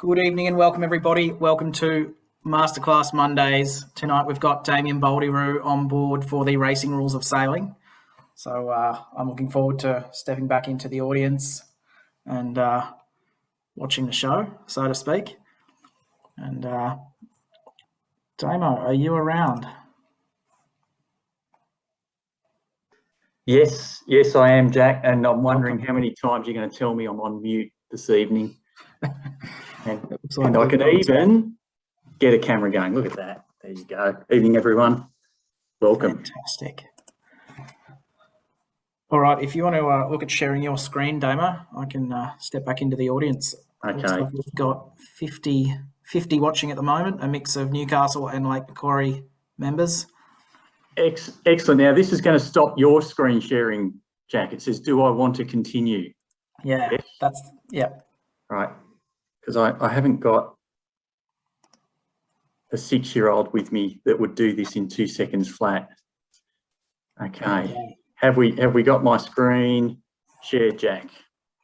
Good evening and welcome everybody. Welcome to Masterclass Mondays. Tonight we've got Damien Boldyrew on board for the Racing Rules of Sailing. So I'm looking forward to stepping back into the audience and watching the show, so to speak. And Damo, are you around? Yes, I am, Jack, and I'm wondering how many times you're going to tell me I'm on mute this evening. And I can even get a camera going. Look at that. There you go. Evening, everyone. Welcome. Fantastic. All right, if you want to look at sharing your screen, Damo, I can step back into the audience. Okay. Looks like we've got 50 watching at the moment, a mix of Newcastle and Lake Macquarie members. Excellent. Now, this is going to stop your screen sharing, Jack. It says, do I want to continue? Yeah, yes? Yeah. Right. Because I haven't got a 6-year-old with me that would do this in 2 seconds flat. Okay. Have we got my screen shared, Jack?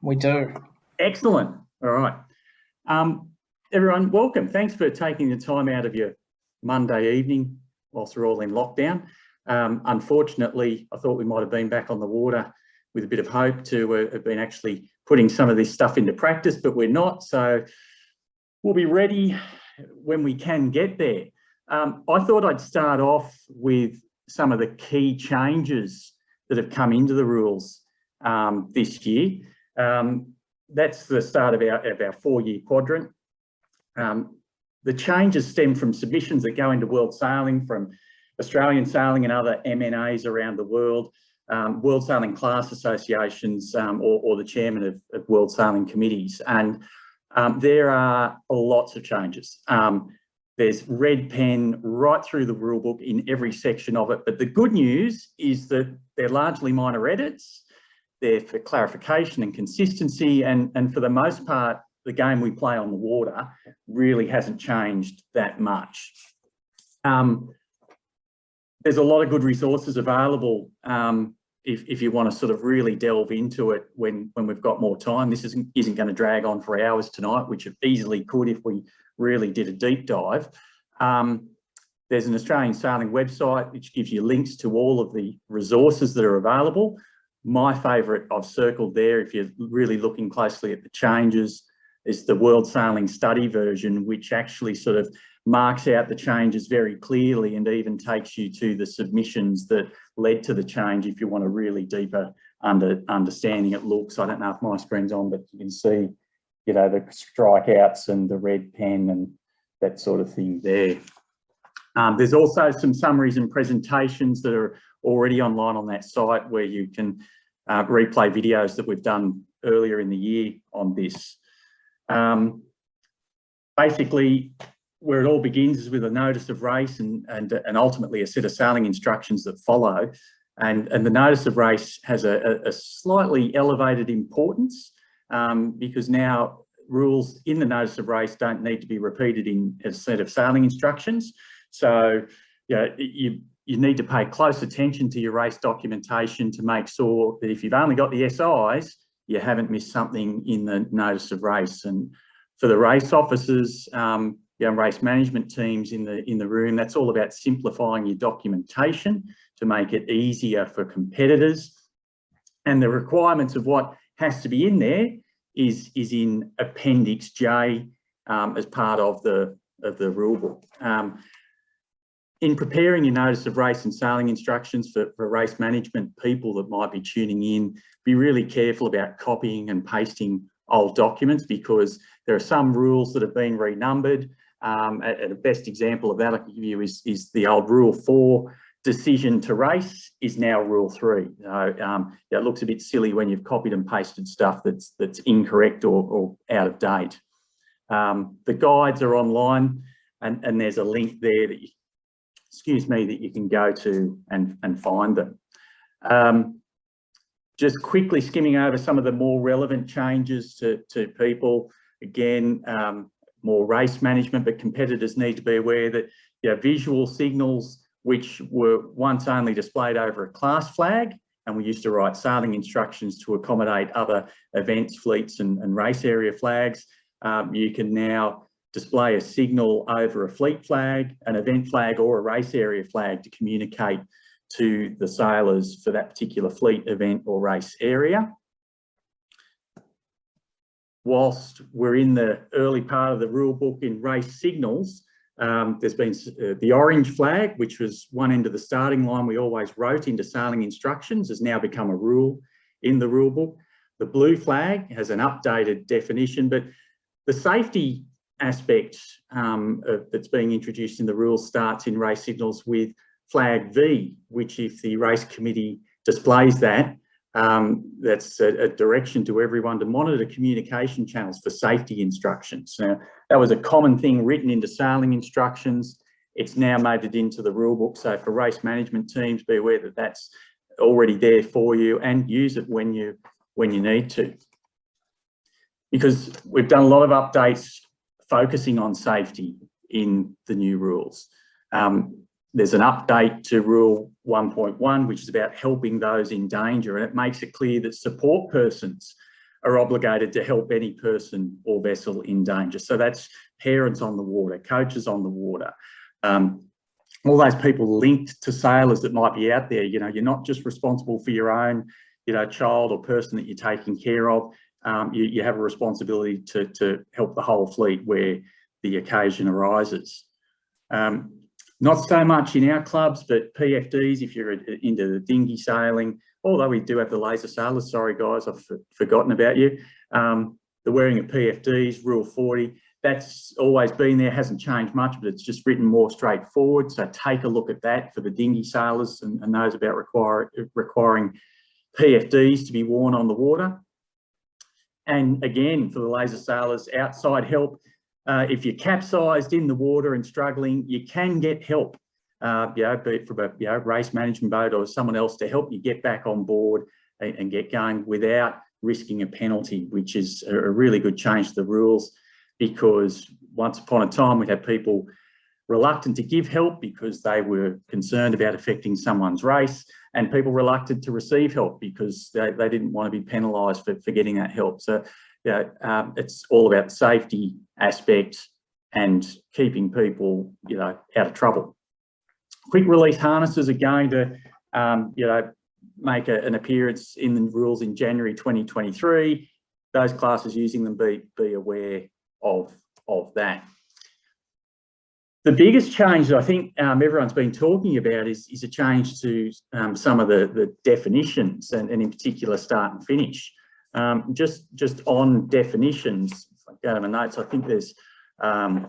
We do. Excellent. All right. Everyone, welcome. Thanks for taking the time out of your Monday evening whilst we're all in lockdown. Unfortunately, I thought we might have been back on the water with a bit of hope to have been actually putting some of this stuff into practice, but we're not. So we'll be ready when we can get there. I thought I'd start off with some of the key changes that have come into the rules this year. That's the start of our 4-year quadrant. The changes stem from submissions that go into World Sailing from Australian Sailing and other MNAs around the world, World Sailing Class Associations, or the chairman of World Sailing Committees. And there are lots of changes. There's red pen right through the rule book in every section of it. But the good news is that they're largely minor edits. They're for clarification and consistency. And for the most part, the game we play on the water really hasn't changed that much. There's a lot of good resources available if you want to sort of really delve into it when we've got more time. This isn't going to drag on for hours tonight, which it easily could if we really did a deep dive. There's an Australian Sailing website which gives you links to all of the resources that are available. My favourite I've circled there, if you're really looking closely at the changes, is the World Sailing Study version, which actually sort of marks out the changes very clearly and even takes you to the submissions that led to the change if you want a really deeper understanding. It looks, I don't know if my screen's on, but you can see, you know, the strikeouts and the red pen and that sort of thing there. There's also some summaries and presentations that are already online on that site where you can replay videos that we've done earlier in the year on this. Basically, where it all begins is with a notice of race and ultimately a set of sailing instructions that follow. And the notice of race has a slightly elevated importance because now rules in the notice of race don't need to be repeated in a set of sailing instructions. So you need to pay close attention to your race documentation to make sure that if you've only got the SIs, you haven't missed something in the notice of race. And for the race officers, race management teams in the room, that's all about simplifying your documentation to make it easier for competitors. And the requirements of what has to be in there is in Appendix J as part of the rule book. In preparing your notice of race and sailing instructions for race management people that might be tuning in, be really careful about copying and pasting old documents because there are some rules that have been renumbered. A best example of that I can give you is the old Rule 4, decision to race is now Rule 3. It looks a bit silly when you've copied and pasted stuff that's incorrect or out of date. The guides are online and there's a link there that you can go to and find them. Just quickly skimming over some of the more relevant changes to people. Again, more race management, but competitors need to be aware that visual signals which were once only displayed over a class flag, and we used to write sailing instructions to accommodate other events, fleets and race area flags. you can now display a signal over a fleet flag, an event flag or a race area flag to communicate to the sailors for that particular fleet, event or race area. Whilst we're in the early part of the rule book in race signals, there's been the orange flag, which was one end of the starting line we always wrote into sailing instructions, has now become a rule in the rule book. The blue flag has an updated definition, but the safety aspect that's being introduced in the rules starts in race signals with flag V, which if the race committee displays that, that's a direction to everyone to monitor communication channels for safety instructions. Now, that was a common thing written into sailing instructions. It's now made it into the rule book. So for race management teams, be aware that that's already there for you and use it when you need to. Because we've done a lot of updates focusing on safety in the new rules. There's an update to Rule 1.1, which is about helping those in danger, and it makes it clear that support persons are obligated to help any person or vessel in danger. So that's parents on the water, coaches on the water, all those people linked to sailors that might be out there. You know, you're not just responsible for your own, child or person that you're taking care of. You have a responsibility to help the whole fleet where the occasion arises. Not so much in our clubs, but PFDs, if you're into the dinghy sailing, although we do have the laser sailors, sorry guys, I've forgotten about you. The wearing of PFDs, Rule 40, that's always been there, hasn't changed much, but it's just written more straightforward. So take a look at that for the dinghy sailors and those about requiring PFDs to be worn on the water. And again, for the laser sailors, outside help. If you're capsized in the water and struggling, you can get help, be it from a race management boat or someone else to help you get back on board and get going without risking a penalty, which is a really good change to the rules, because once upon a time we'd have people reluctant to give help because they were concerned about affecting someone's race, and people reluctant to receive help because they didn't want to be penalised for getting that help. So it's all about the safety aspect and keeping people, out of trouble. Quick release harnesses are going to, make an appearance in the rules in January 2023. Those classes using them be aware of that. The biggest change that I think everyone's been talking about is a change to some of the definitions and in particular start and finish. Just on definitions, if I go to my notes, I think there's 8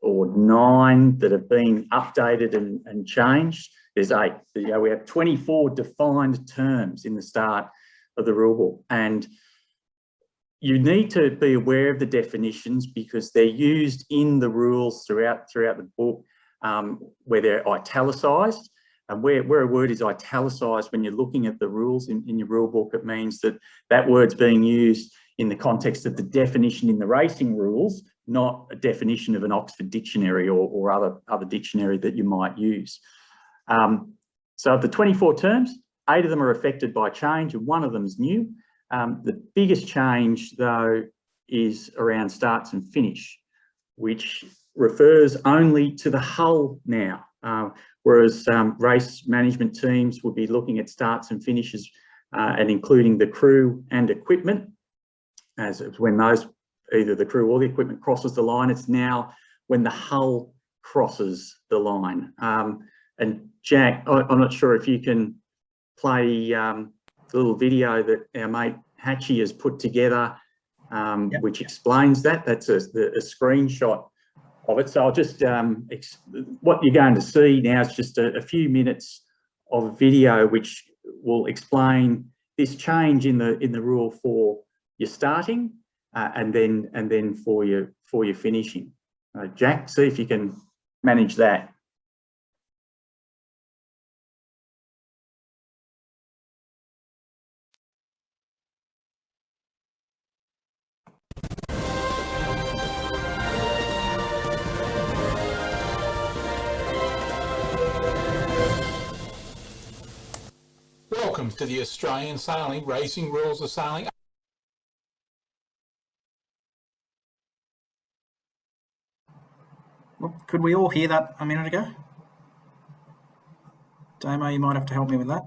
or 9 that have been updated and changed. There's 8. We have 24 defined terms in the start of the rule book, and you need to be aware of the definitions because they're used in the rules throughout the book, where they're italicised. And where a word is italicised, when you're looking at the rules in your rule book, it means that word's being used in the context of the definition in the racing rules, not a definition of an Oxford dictionary or other dictionary that you might use. So of the 24 terms, 8 of them are affected by change and 1 of them is new. The biggest change, though, is around starts and finish, which refers only to the hull now. Whereas race management teams would be looking at starts and finishes and including the crew and equipment, as when either the crew or the equipment crosses the line. It's now when the hull crosses the line. And Jack, I'm not sure if you can play the little video that our mate Hatchie has put together, Yep. which explains that. That's a screenshot of it. So I'll just, what you're going to see now is just a few minutes of video which will explain this change in the rule for your starting and then for your finishing. Jack, see if you can manage that. Welcome to the Australian Sailing Racing Rules of Sailing Could we all hear that a minute ago? Damo, you might have to help me with that.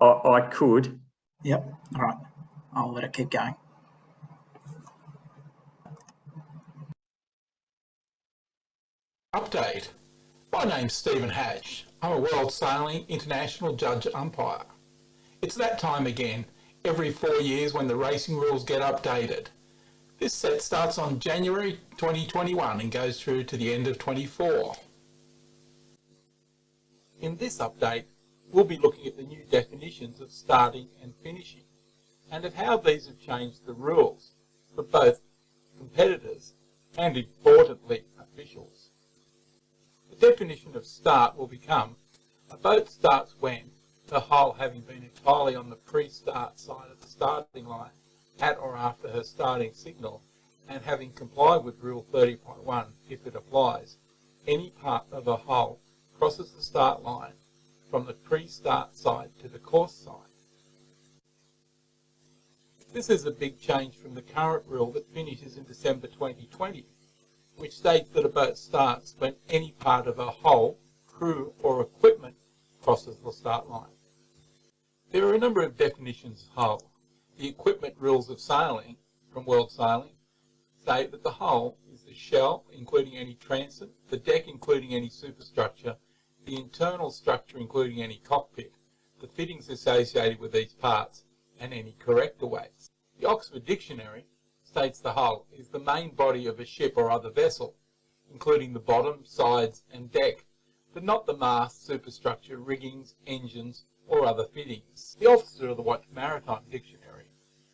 I could. Yep. All right. I'll let it keep going. Update. My name's Stephen Hatch. I'm a World Sailing International Judge Umpire. It's that time again, every 4 years when the racing rules get updated. This set starts on January 2021 and goes through to the end of 24. In this update, we'll be looking at the new definitions of starting and finishing, and at how these have changed the rules for both competitors and, importantly, officials. The definition of start will become: a boat starts when the hull having been entirely on the pre-start side of the starting line at or after her starting signal, and having complied with Rule 30.1 if it applies, any part of a hull crosses the start line from the pre-start side to the course side. This is a big change from the current rule that finishes in December 2020, which states that a boat starts when any part of a hull, crew or equipment crosses the start line. There are a number of definitions of hull. The equipment rules of sailing from World Sailing state that the hull is the shell, including any transit, the deck, including any superstructure, the internal structure, including any cockpit, the fittings associated with these parts, and any corrector weights. The Oxford Dictionary states the hull is the main body of a ship or other vessel, including the bottom, sides, and deck, but not the mast, superstructure, riggings, engines, or other fittings. The Officer of the Watch Maritime Dictionary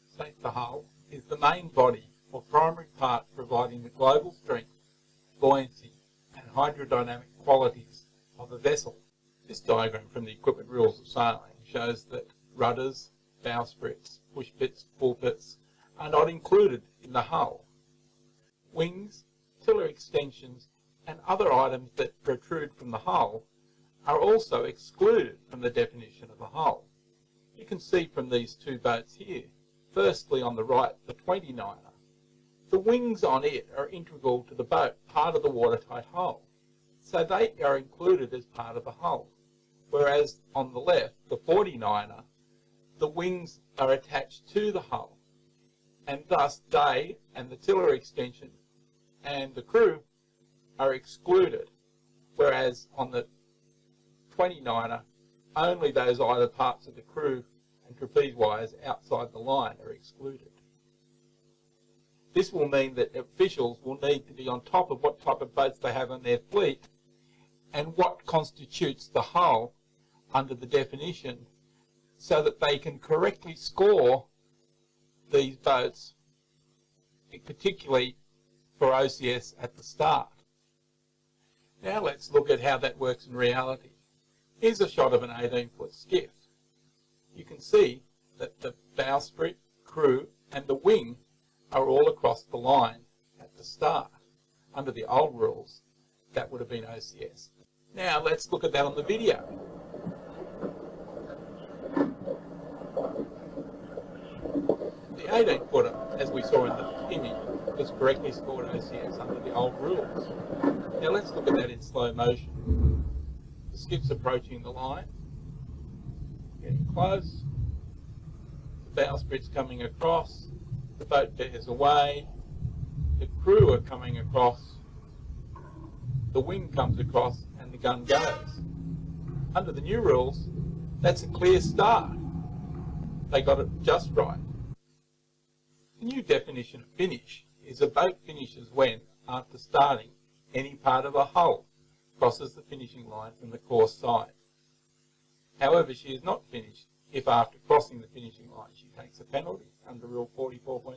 states the hull is the main body or primary part providing the global strength, buoyancy, and hydrodynamic qualities of a vessel. This diagram from the Equipment Rules of Sailing shows that rudders, bowsprits, pushpits, pulpits are not included in the hull. Wings, tiller extensions, and other items that protrude from the hull are also excluded from the definition of a hull. You can see from these two boats here, firstly on the right, the 29er. The wings on it are integral to the boat, part of the watertight hull, so they are included as part of the hull. Whereas on the left, the 49er, the wings are attached to the hull, and thus they and the tiller extension and the crew are excluded, whereas on the 29er, only those either parts of the crew and trapeze wires outside the line are excluded. This will mean that officials will need to be on top of what type of boats they have on their fleet and what constitutes the hull under the definition, so that they can correctly score these boats, particularly for OCS at the start. Now let's look at how that works in reality. Here's a shot of an 18-foot skiff. You can see that the bowsprit, crew, and the wing are all across the line at the start. Under the old rules, that would have been OCS. Now let's look at that on the video. The 18-footer, as we saw in the image, was correctly scored OCS under the old rules. Now let's look at that in slow motion. The skiff's approaching the line, getting close, the bowsprit's coming across, the boat bears away, the crew are coming across, the wing comes across, and the gun goes. Under the new rules, that's a clear start. They got it just right. The new definition of finish is a boat finishes when, after starting, any part of a hull crosses the finishing line from the course side. However, she is not finished if after crossing the finishing line she takes a penalty under Rule 44.2,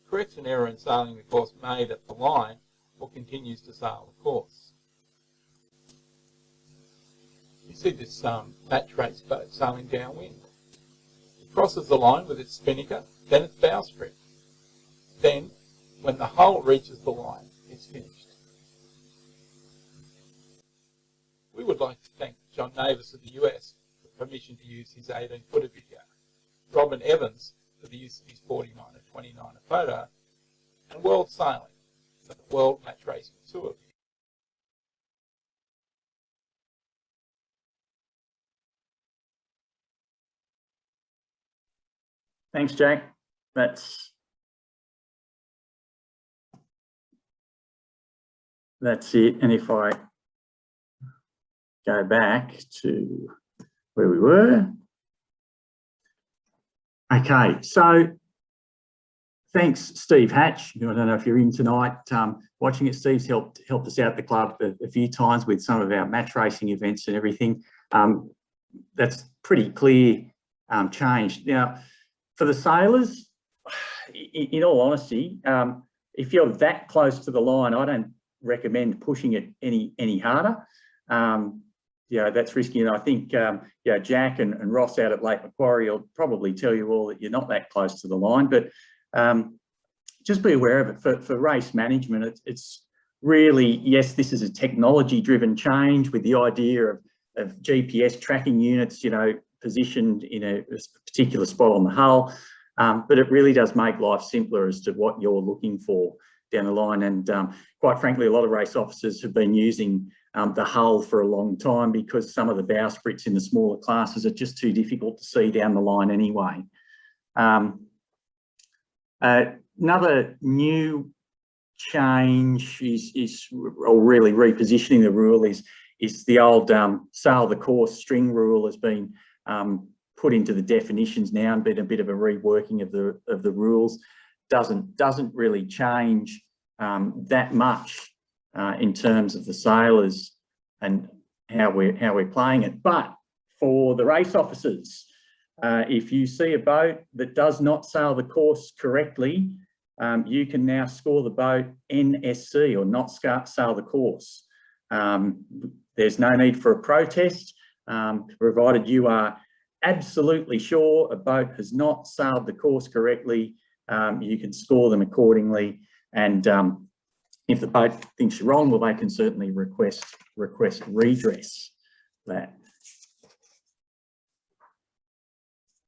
corrects an error in sailing the course made at the line, or continues to sail the course. You see this match race boat sailing downwind. It crosses the line with its spinnaker, then its bowsprit. Then, when the hull reaches the line, it's finished. We would like to thank John Navis of the US for permission to use his 18-footer video, Robin Evans for the use of his 49er 29er photo, and World Sailing for the World Match Racing Tour video. Thanks, Jack. That's it. And if I go back to where we were. Okay, so thanks, Steve Hatch. I don't know if you're in tonight watching it. Steve's helped us out at the club a few times with some of our match racing events and everything. That's pretty clear change. Now, for the sailors, in all honesty, if you're that close to the line, I don't recommend pushing it any harder. That's risky. And I think, Jack and Ross out at Lake Macquarie will probably tell you all that you're not that close to the line, but just be aware of it. For race management, it's really, yes, this is a technology-driven change with the idea of GPS tracking units, positioned in a particular spot on the hull, but it really does make life simpler as to what you're looking for down the line. And quite frankly, a lot of race officers have been using the hull for a long time because some of the bowsprits in the smaller classes are just too difficult to see down the line anyway. Another new change or really repositioning the rule is the old sail the course string rule has been put into the definitions now and been a bit of a reworking of the rules. Doesn't really change that much in terms of the sailors and how we're playing it. But for the race officers, if you see a boat that does not sail the course correctly, you can now score the boat NSC, or not sail the course. There's no need for a protest, provided you are absolutely sure a boat has not sailed the course correctly. You can score them accordingly, and if the boat thinks you're wrong, well, they can certainly request redress that.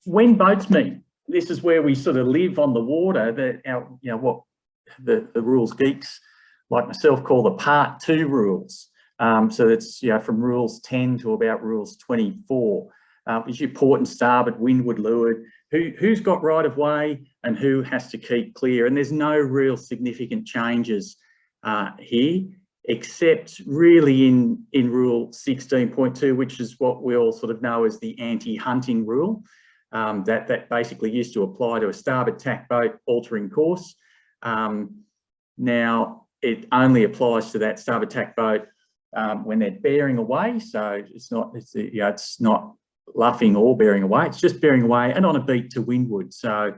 When boatsmen, this is where we sort of live on the water. What the rules geeks like myself call the Part 2 rules. So it's from rules 10 to about rules 24. Is your port and starboard, windward, leeward, who's got right of way and who has to keep clear. And there's no real significant changes here, except really in rule 16.2, which is what we all sort of know as the anti-hunting rule. That basically used to apply to a starboard tack boat altering course. Now it only applies to that starboard tack boat when they're bearing away. So it's not luffing or bearing away. It's just bearing away and on a beat to windward. So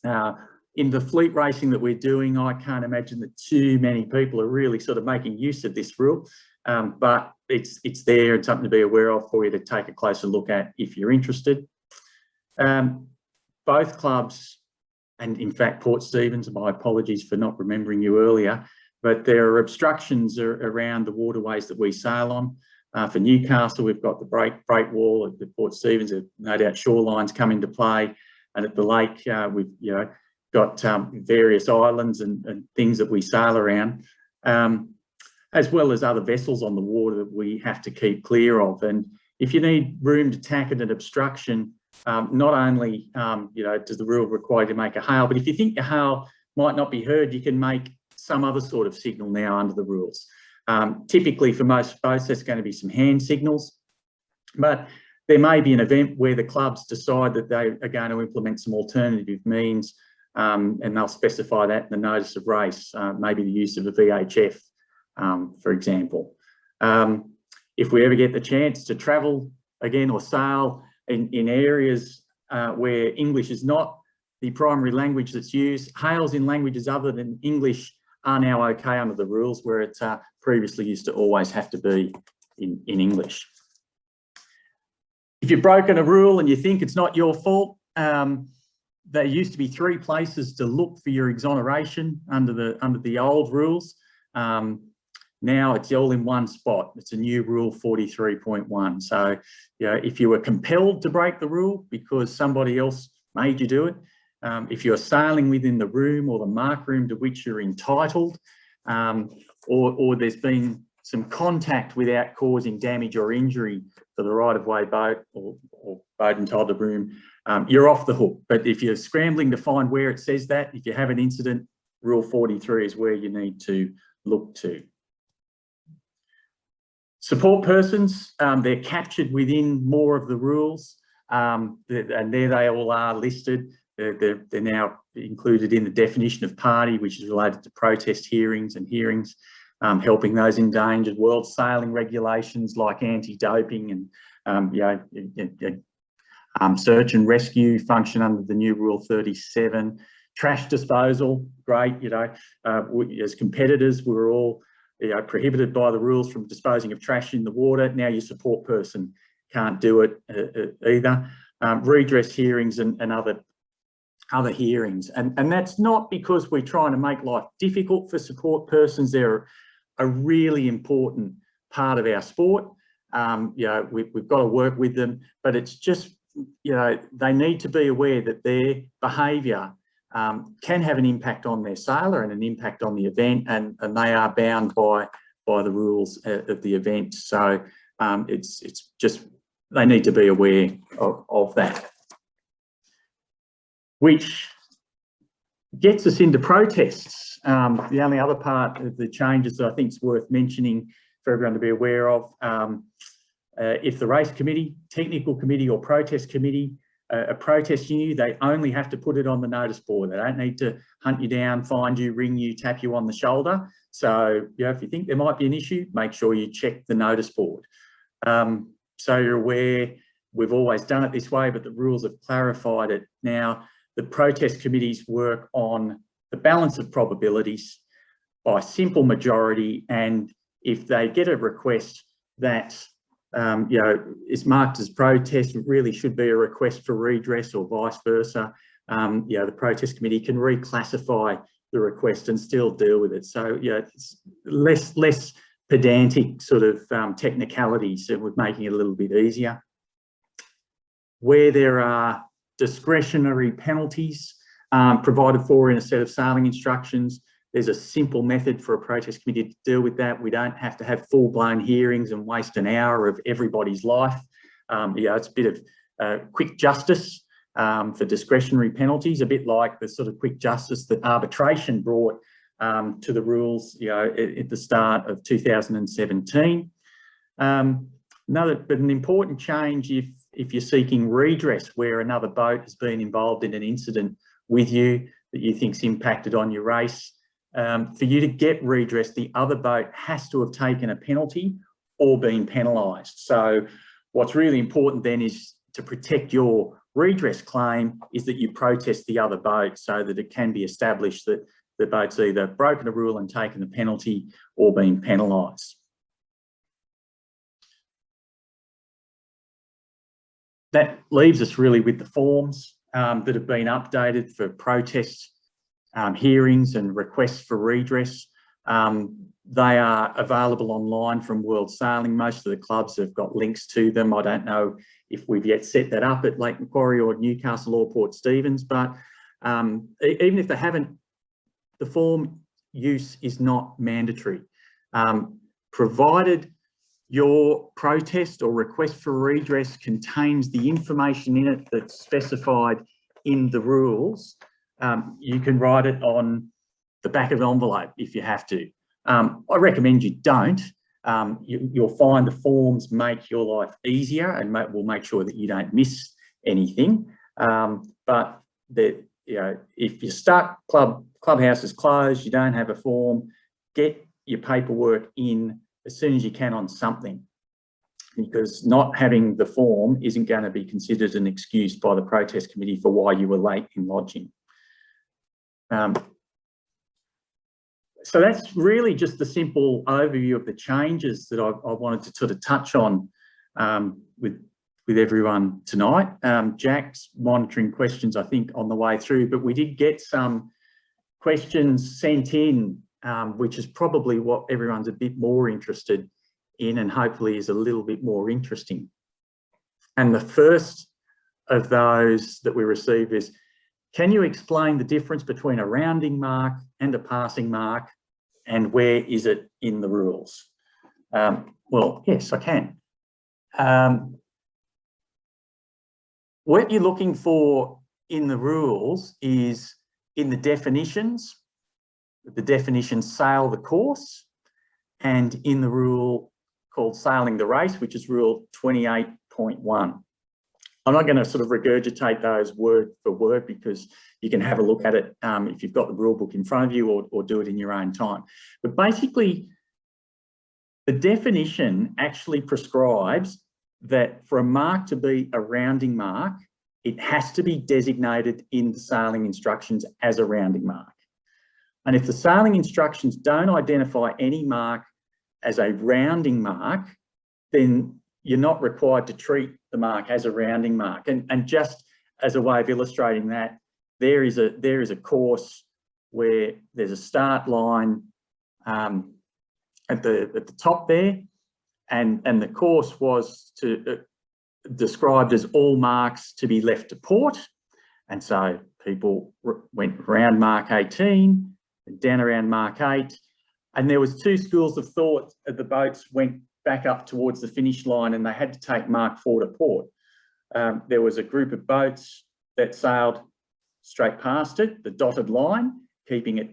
in the fleet racing that we're doing, I can't imagine that too many people are really sort of making use of this rule, but it's there and something to be aware of for you to take a closer look at if you're interested. Both clubs, and in fact Port Stephens, my apologies for not remembering you earlier, but there are obstructions around the waterways that we sail on. For Newcastle, we've got the break wall. At the Port Stephens, no doubt shorelines come into play, and at the lake we've got various islands and things that we sail around, as well as other vessels on the water that we have to keep clear of. And if you need room to tack at an obstruction, not only does the rule require you to make a hail, but if you think your hail might not be heard, you can make some other sort of signal now under the rules. Typically for most boats, there's going to be some hand signals, but there may be an event where the clubs decide that they are going to implement some alternative means, and they'll specify that in the notice of race, maybe the use of a VHF, for example. If we ever get the chance to travel again or sail in areas where English is not the primary language that's used, hails in languages other than English are now okay under the rules, where it previously used to always have to be in English. If you've broken a rule and you think it's not your fault, there used to be 3 places to look for your exoneration under the old rules. Now it's all in one spot. It's a new rule 43.1. So, if you were compelled to break the rule because somebody else made you do it, if you're sailing within the room or the mark room to which you're entitled, or there's been some contact without causing damage or injury for the right-of-way boat or boat entitled to room, you're off the hook. But if you're scrambling to find where it says that, if you have an incident, Rule 43 is where you need to look to. Support persons, they're captured within more of the rules, and there they all are listed. They're now included in the definition of party, which is related to protest hearings and hearings, helping those endangered. World sailing regulations like anti-doping and search and rescue function under the new Rule 37. Trash disposal, great. As competitors, we were all prohibited by the rules from disposing of trash in the water. Now your support person can't do it either. Redress hearings and other hearings. And that's not because we're trying to make life difficult for support persons. They're a really important part of our sport. We've got to work with them, but it's just, they need to be aware that their behaviour can have an impact on their sailor and an impact on the event, and they are bound by the rules of the event. So it's just, they need to be aware of that. Which gets us into protests. The only other part of the changes that I think is worth mentioning for everyone to be aware of, if the race committee, technical committee or protest committee are protesting you, they only have to put it on the notice board. They don't need to hunt you down, find you, ring you, tap you on the shoulder. So if you think there might be an issue, make sure you check the notice board. So you're aware, we've always done it this way, but the rules have clarified it. Now, the protest committees work on the balance of probabilities by simple majority, and if they get a request that is marked as protest, it really should be a request for redress or vice versa. The protest committee can reclassify the request and still deal with it. So it's less pedantic sort of technicalities, and we're making it a little bit easier. Where there are discretionary penalties provided for in a set of sailing instructions, there's a simple method for a protest committee to deal with that. We don't have to have full-blown hearings and waste an hour of everybody's life. It's a bit of quick justice for discretionary penalties, a bit like the sort of quick justice that arbitration brought to the rules at the start of 2017. But an important change if you're seeking redress where another boat has been involved in an incident with you that you think's impacted on your race. For you to get redress, the other boat has to have taken a penalty or been penalised. So what's really important then is to protect your redress claim is that you protest the other boat so that it can be established that the boat's either broken a rule and taken a penalty or been penalised. That leaves us really with the forms that have been updated for protest hearings and requests for redress. They are available online from World Sailing. Most of the clubs have got links to them. I don't know if we've yet set that up at Lake Macquarie or Newcastle or Port Stephens, but even if they haven't, the form use is not mandatory. Provided your protest or request for redress contains the information in it that's specified in the rules, you can write it on the back of the envelope if you have to. I recommend you don't. You'll find the forms make your life easier and will make sure that you don't miss anything. But if you're stuck, clubhouse is closed, you don't have a form, get your paperwork in as soon as you can on something, because not having the form isn't going to be considered an excuse by the protest committee for why you were late in lodging. So that's really just the simple overview of the changes that I wanted to sort of touch on with everyone tonight. Jack's monitoring questions, I think, on the way through, but we did get some questions sent in, which is probably what everyone's a bit more interested in and hopefully is a little bit more interesting. And the first of those that we received is, can you explain the difference between a rounding mark and a passing mark, and where is it in the rules? Well, yes, I can. what you're looking for in the rules is in the definitions sail the course, and in the rule called sailing the race, which is rule 28.1. I'm not going to sort of regurgitate those word for word because you can have a look at it if you've got the rule book in front of you, or do it in your own time. But basically, the definition actually prescribes that for a mark to be a rounding mark, it has to be designated in the sailing instructions as a rounding mark. And if the sailing instructions don't identify any mark as a rounding mark, then you're not required to treat the mark as a rounding mark. And just as a way of illustrating that, there is a course where there's a start line at the top there, and the course was described as all marks to be left to port. And so people went around mark 18 and down around mark 8. And there was two schools of thought. The boats went back up towards the finish line and they had to take mark 4 to port. There was a group of boats that sailed straight past it, the dotted line, keeping it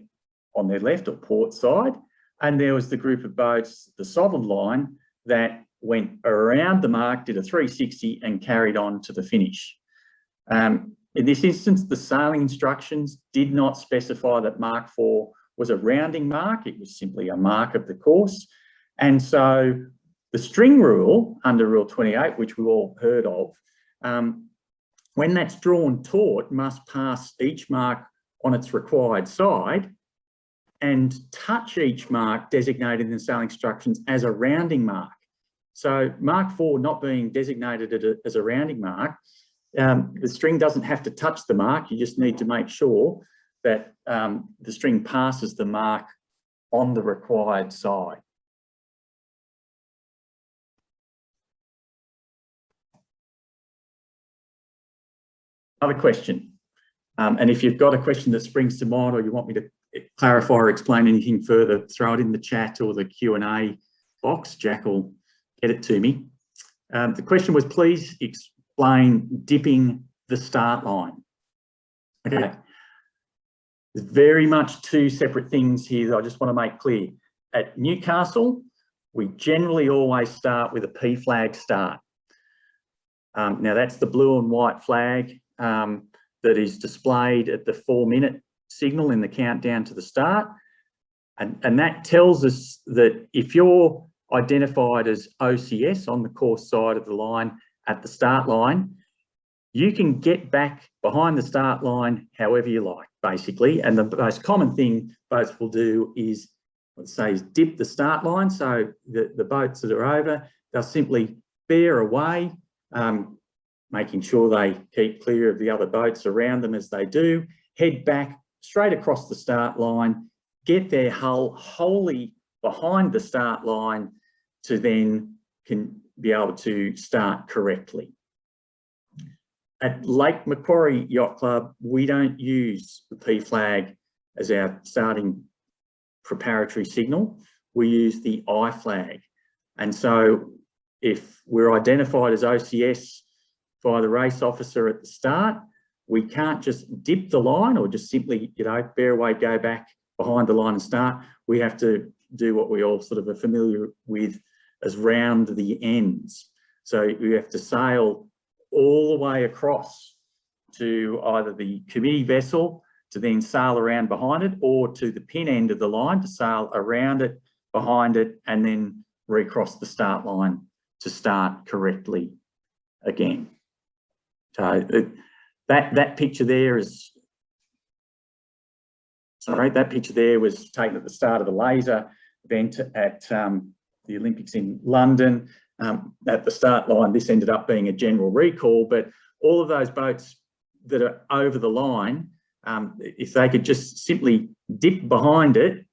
on their left or port side. And there was the group of boats, the solid line, that went around the mark, did a 360 and carried on to the finish. In this instance, the sailing instructions did not specify that mark 4 was a rounding mark. It was simply a mark of the course. And so the string rule under Rule 28, which we've all heard of, when that's drawn taut, must pass each mark on its required side and touch each mark designated in the sailing instructions as a rounding mark. So mark 4 not being designated as a rounding mark, the string doesn't have to touch the mark. You just need to make sure that the string passes the mark on the required side. Another question, and if you've got a question that springs to mind or you want me to clarify or explain anything further, throw it in the chat or the Q&A box. Jack will get it to me. The question was, please explain dipping the start line. Okay. There's very much two separate things here that I just want to make clear. At Newcastle, we generally always start with a P flag start. Now that's the blue and white flag that is displayed at the 4-minute signal in the countdown to the start. And that tells us that if you're identified as OCS on the course side of the line at the start line, you can get back behind the start line however you like, basically. And the most common thing boats will do is, let's say, dip the start line. So the boats that are over, they'll simply bear away, making sure they keep clear of the other boats around them as they do, head back straight across the start line, get their hull wholly behind the start line to then can be able to start correctly. At Lake Macquarie Yacht Club, we don't use the P flag as our starting preparatory signal. We use the I flag. And so if we're identified as OCS by the race officer at the start, we can't just dip the line or just simply, bear away, go back behind the line and start. We have to do what we all sort of are familiar with as round the ends. So we have to sail all the way across to either the committee vessel to then sail around behind it, or to the pin end of the line to sail around it, behind it, and then recross the start line to start correctly again. So that picture there is, sorry, that picture there was taken at the start of the laser event at the Olympics in London. At the start line, this ended up being a general recall, but all of those boats that are over the line, if they could just simply dip behind it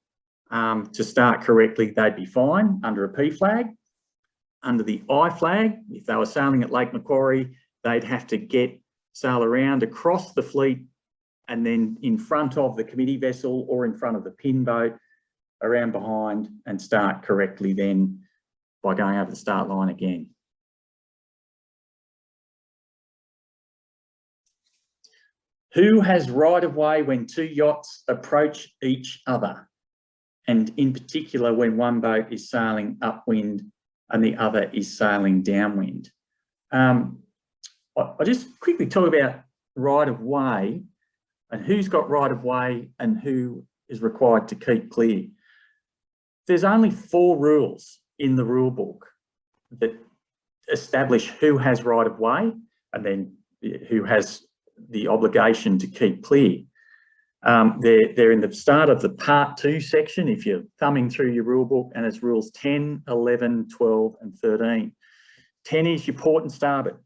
to start correctly, they'd be fine under a P flag. Under the I flag, if they were sailing at Lake Macquarie, they'd have to sail around across the fleet and then in front of the committee vessel or in front of the pin boat, around behind, and start correctly then by going over the start line again. Who has right of way when two yachts approach each other? And in particular, when one boat is sailing upwind and the other is sailing downwind. I'll just quickly talk about right of way and who's got right of way and who is required to keep clear. There's only 4 rules in the rule book that establish who has right of way and then who has the obligation to keep clear. They're in the start of the part 2 section if you're thumbing through your rule book, and it's rules 10, 11, 12 and 13. 10 is your port and starboard.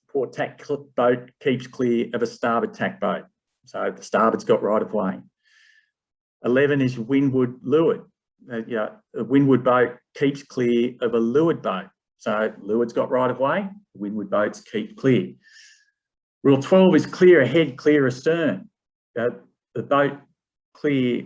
Port tack boat keeps clear of a starboard tack boat. So the starboard's got right of way. 11 is windward leeward. A windward boat keeps clear of a leeward boat. So leeward's got right of way, windward boats keep clear. Rule 12 is clear ahead, clear astern. The boat clear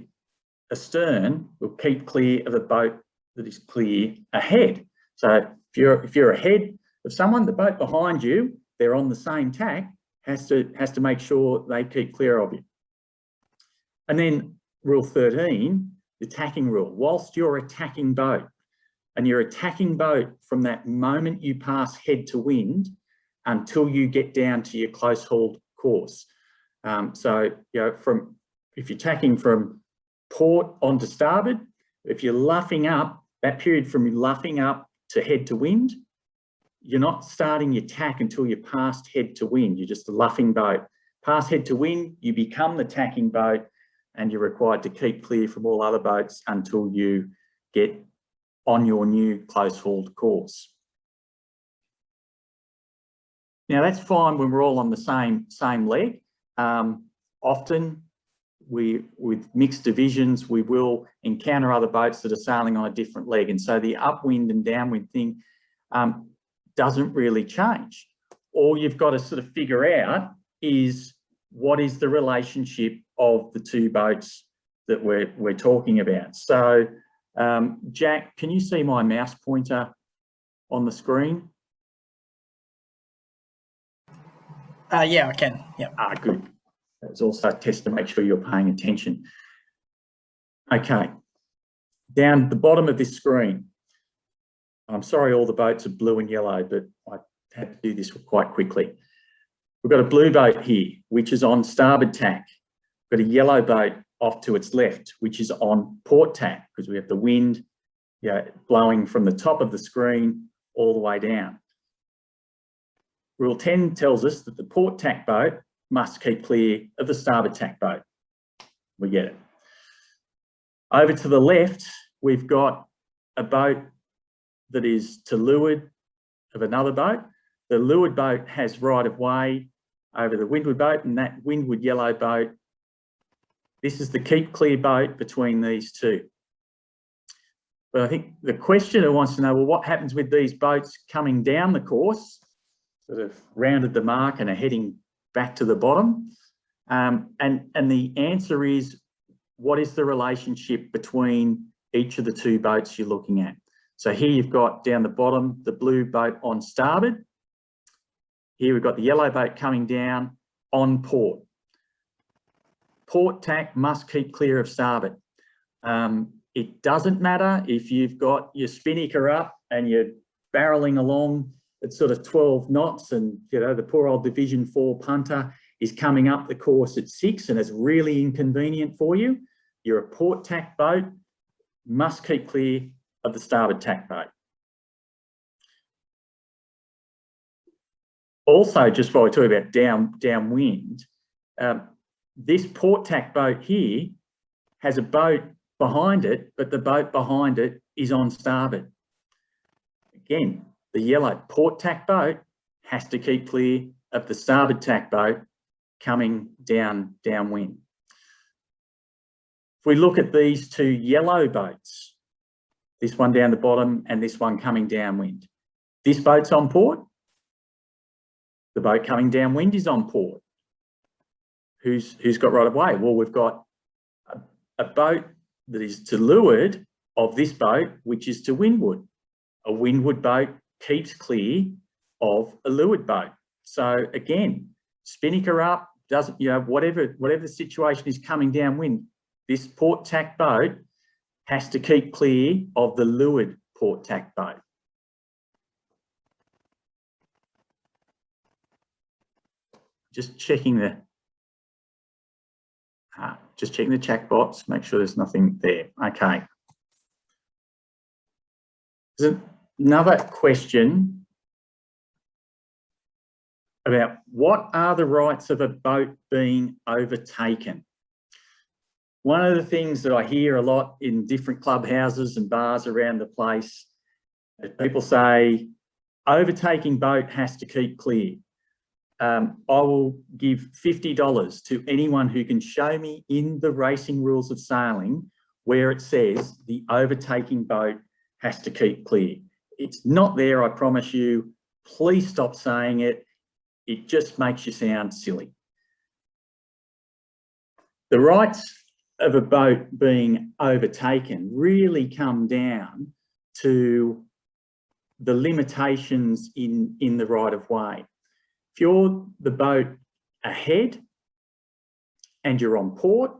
astern will keep clear of a boat that is clear ahead. So if you're ahead of someone, the boat behind you, they're on the same tack, has to make sure they keep clear of you. And then rule 13, the tacking rule. Whilst you're attacking boat, and you're attacking boat from that moment you pass head to wind until you get down to your close hauled course. So, if you're tacking from port onto starboard, if you're luffing up, that period from luffing up to head to wind, you're not starting your tack until you're past head to wind. You're just a luffing boat. Past head to wind, you become the tacking boat and you're required to keep clear from all other boats until you get on your new close hauled course. Now that's fine when we're all on the same leg. Often with mixed divisions, we will encounter other boats that are sailing on a different leg. And so the upwind and downwind thing doesn't really change. All you've got to sort of figure out is what is the relationship of the 2 boats that we're talking about. So Jack, can you see my mouse pointer on the screen? Yeah, I can. Yeah. Good. It's also a test to make sure you're paying attention. Okay. Down at the bottom of this screen, I'm sorry all the boats are blue and yellow, but I had to do this quite quickly. We've got a blue boat here, which is on starboard tack. We've got a yellow boat off to its left, which is on port tack, because we have the wind blowing from the top of the screen all the way down. Rule 10 tells us that the port tack boat must keep clear of the starboard tack boat. We get it. Over to the left, we've got a boat that is to leeward of another boat. The leeward boat has right of way over the windward boat, and that windward yellow boat, this is the keep clear boat between these 2. But I think the questioner wants to know, well, what happens with these boats coming down the course, sort of rounded the mark and are heading back to the bottom? And the answer is, what is the relationship between each of the 2 boats you're looking at? So here you've got down the bottom, the blue boat on starboard. Here we've got the yellow boat coming down on port. Port tack must keep clear of starboard. It doesn't matter if you've got your spinnaker up and you're barreling along at sort of 12 knots and, the poor old Division 4 punter is coming up the course at 6 and it's really inconvenient for you. You're a port tack boat, must keep clear of the starboard tack boat. Also, just while we talk about downwind, this port tack boat here has a boat behind it, but the boat behind it is on starboard. Again, the yellow port tack boat has to keep clear of the starboard tack boat coming downwind. If we look at these 2 yellow boats, this one down the bottom and this one coming downwind, this boat's on port. The boat coming downwind is on port. Who's got right of way? Well, we've got a boat that is to leeward of this boat, which is to windward. A windward boat keeps clear of a leeward boat. So again, spinnaker up, doesn't, whatever the situation is coming downwind, this port tack boat has to keep clear of the leeward port tack boat. Just checking the chat box, make sure there's nothing there. Okay. There's another question about what are the rights of a boat being overtaken? One of the things that I hear a lot in different clubhouses and bars around the place, people say, overtaking boat has to keep clear. I will give $50 to anyone who can show me in the racing rules of sailing where it says the overtaking boat has to keep clear. It's not there, I promise you. Please stop saying it. It just makes you sound silly. The rights of a boat being overtaken really come down to the limitations in the right of way. If you're the boat ahead and you're on port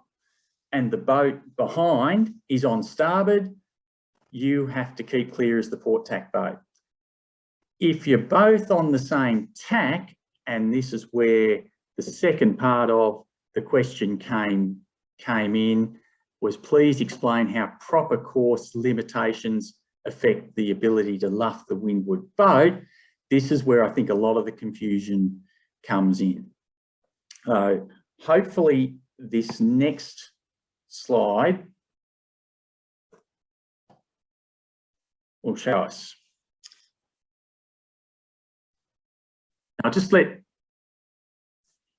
and the boat behind is on starboard, you have to keep clear as the port tack boat. If you're both on the same tack, and this is where the second part of the question came in, was please explain how proper course limitations affect the ability to luff the windward boat. This is where I think a lot of the confusion comes in. Hopefully this next slide will show us. I'll just let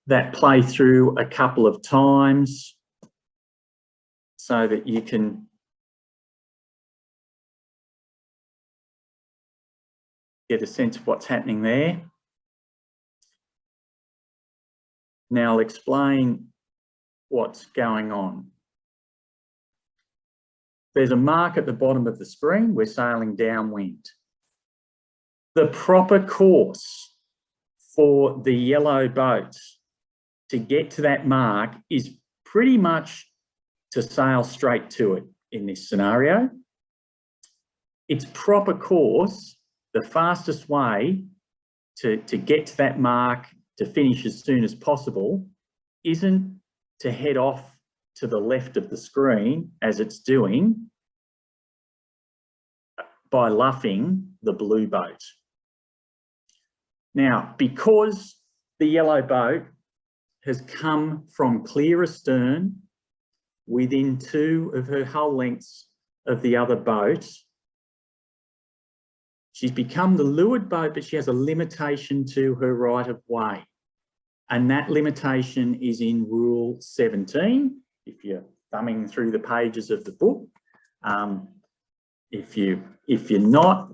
that play through a couple of times so that you can get a sense of what's happening there. Now I'll explain what's going on. There's a mark at the bottom of the screen. We're sailing downwind. The proper course for the yellow boat to get to that mark is pretty much to sail straight to it in this scenario. Its proper course, the fastest way to get to that mark, to finish as soon as possible, isn't to head off to the left of the screen as it's doing by luffing the blue boat. Now, because the yellow boat has come from clear astern within 2 of her hull lengths of the other boat, she's become the leeward boat, but she has a limitation to her right of way. And that limitation is in Rule 17, if you're thumbing through the pages of the book. If you're not,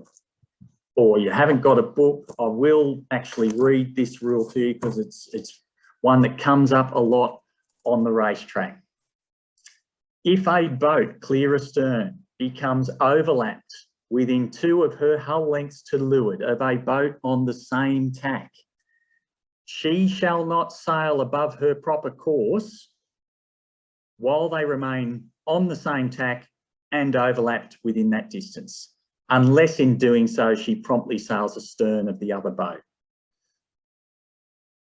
or you haven't got a book, I will actually read this rule to you because it's one that comes up a lot on the racetrack. If a boat clear astern becomes overlapped within 2 of her hull lengths to leeward of a boat on the same tack, she shall not sail above her proper course while they remain on the same tack and overlapped within that distance, unless in doing so she promptly sails astern of the other boat.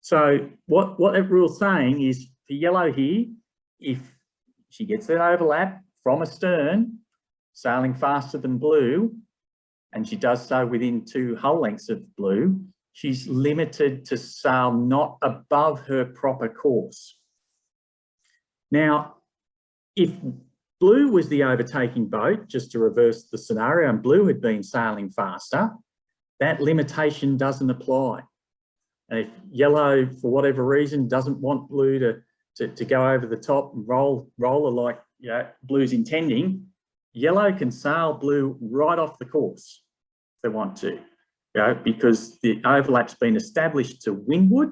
So what that rule's saying is for yellow here, if she gets that overlap from astern, sailing faster than blue, and she does so within 2 hull lengths of blue, she's limited to sail not above her proper course. Now, if blue was the overtaking boat, just to reverse the scenario, and blue had been sailing faster, that limitation doesn't apply. And if yellow, for whatever reason, doesn't want blue to go over the top and roll her like blue's intending, yellow can sail blue right off the course if they want to, because the overlap's been established to windward,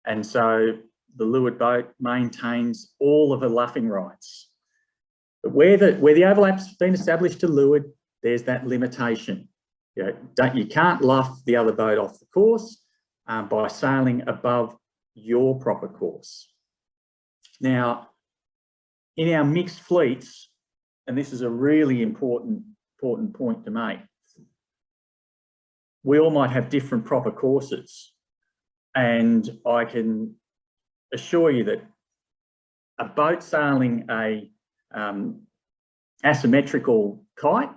and so the leeward boat maintains all of the luffing rights. But where the overlap's been established to leeward, there's that limitation. You can't luff the other boat off the course by sailing above your proper course. Now, in our mixed fleets, and this is a really important point to make, we all might have different proper courses. And I can assure you that a boat sailing a asymmetrical kite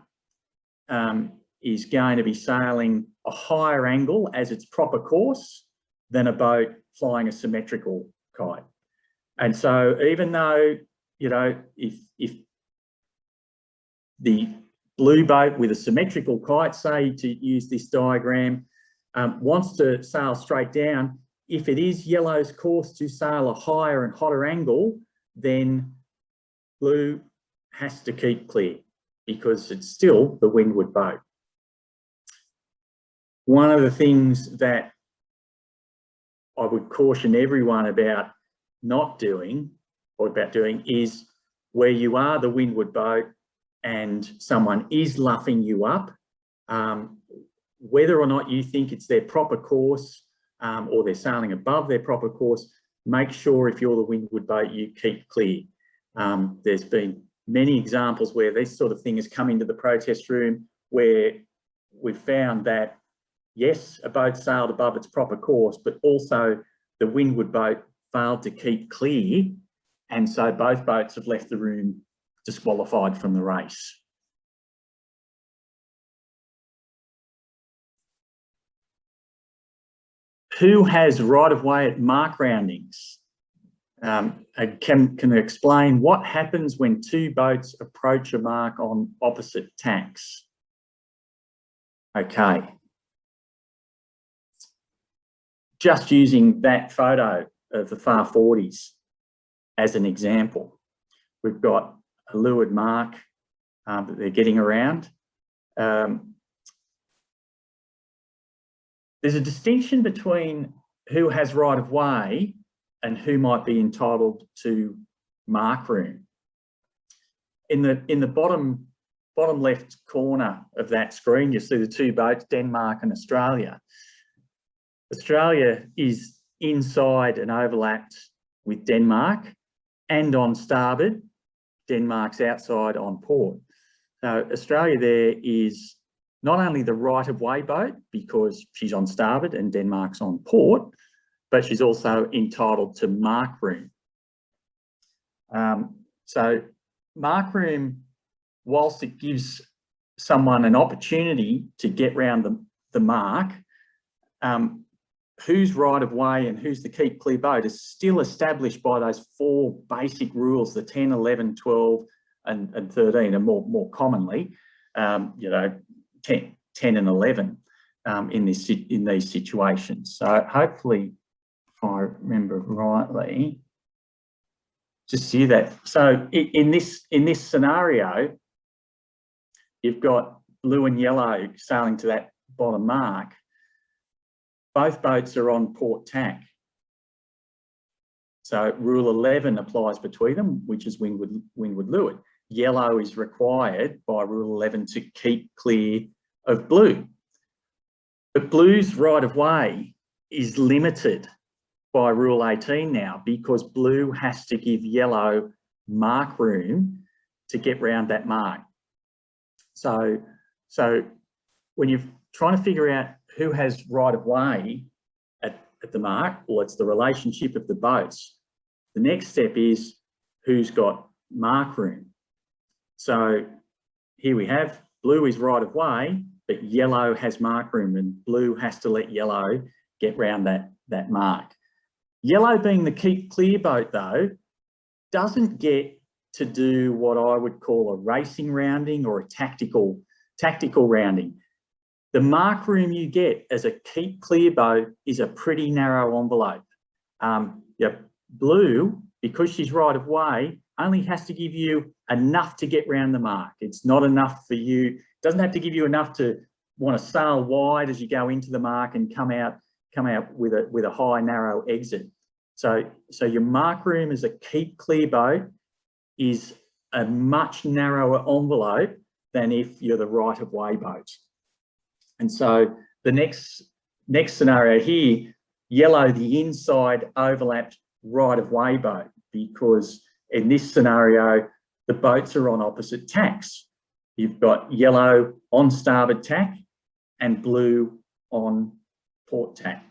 is going to be sailing a higher angle as its proper course than a boat flying a symmetrical kite. And so even though, you know, if the blue boat with a symmetrical kite, say to use this diagram, wants to sail straight down, if it is yellow's course to sail a higher and hotter angle, then blue has to keep clear because it's still the windward boat. One of the things that I would caution everyone about not doing, or about doing, is where you are the windward boat and someone is luffing you up, whether or not you think it's their proper course or they're sailing above their proper course, make sure if you're the windward boat, you keep clear. There's been many examples where this sort of thing has come into the protest room where we've found that, yes, a boat sailed above its proper course, but also the windward boat failed to keep clear. And so both boats have left the room disqualified from the race. Who has right of way at mark roundings? Can explain what happens when two boats approach a mark on opposite tacks? Okay. Just using that photo of the far 40s as an example, we've got a leeward mark that they're getting around. There's a distinction between who has right of way and who might be entitled to mark room. In the bottom left corner of that screen, you see the two boats, Denmark and Australia. Australia is inside and overlapped with Denmark, and on starboard, Denmark's outside on port. So Australia there is not only the right of way boat because she's on starboard and Denmark's on port, but she's also entitled to mark room. So mark room, whilst it gives someone an opportunity to get round the mark, who's right of way and who's the keep clear boat is still established by those four basic rules, the 10, 11, 12 and 13, and more commonly, you know, 10 and 11 in these situations. So hopefully, if I remember rightly, just see that. So in this scenario, you've got blue and yellow sailing to that bottom mark. Both boats are on port tack. So rule 11 applies between them, which is windward leeward. Yellow is required by rule 11 to keep clear of blue. But blue's right of way is limited by rule 18 now because blue has to give yellow mark room to get round that mark. So when you're trying to figure out who has right of way at the mark, or it's the relationship of the boats, the next step is who's got mark room. So here we have blue is right of way, but yellow has mark room, and blue has to let yellow get round that mark. Yellow, being the keep clear boat though, doesn't get to do what I would call a racing rounding or a tactical rounding. The mark room you get as a keep clear boat is a pretty narrow envelope. Blue, because she's right of way, only has to give you enough to get round the mark. It's not enough for you, doesn't have to give you enough to want to sail wide as you go into the mark and come out with a high narrow exit. So your mark room as a keep clear boat is a much narrower envelope than if you're the right of way boat. And so the next scenario here, yellow, the inside overlapped right-of-way boat, because in this scenario, the boats are on opposite tacks. You've got yellow on starboard tack and blue on port tack.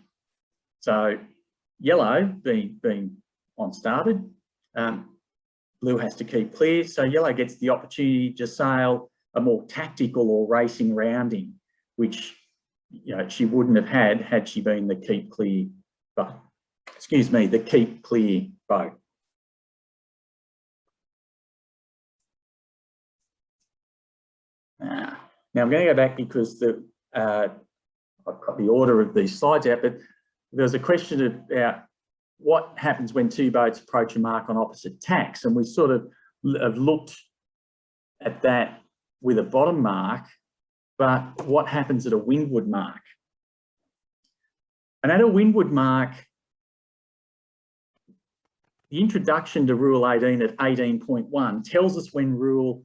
So yellow being on starboard, blue has to keep clear. So yellow gets the opportunity to sail a more tactical or racing rounding, which she wouldn't have had she been the keep clear boat. Excuse me, the keep clear boat. Now I'm going to go back because I've got the order of these slides out, but there's a question about what happens when two boats approach a mark on opposite tacks, and we sort of have looked at that with a bottom mark, but what happens at a windward mark? And at a windward mark, the introduction to Rule 18 at 18.1 tells us when Rule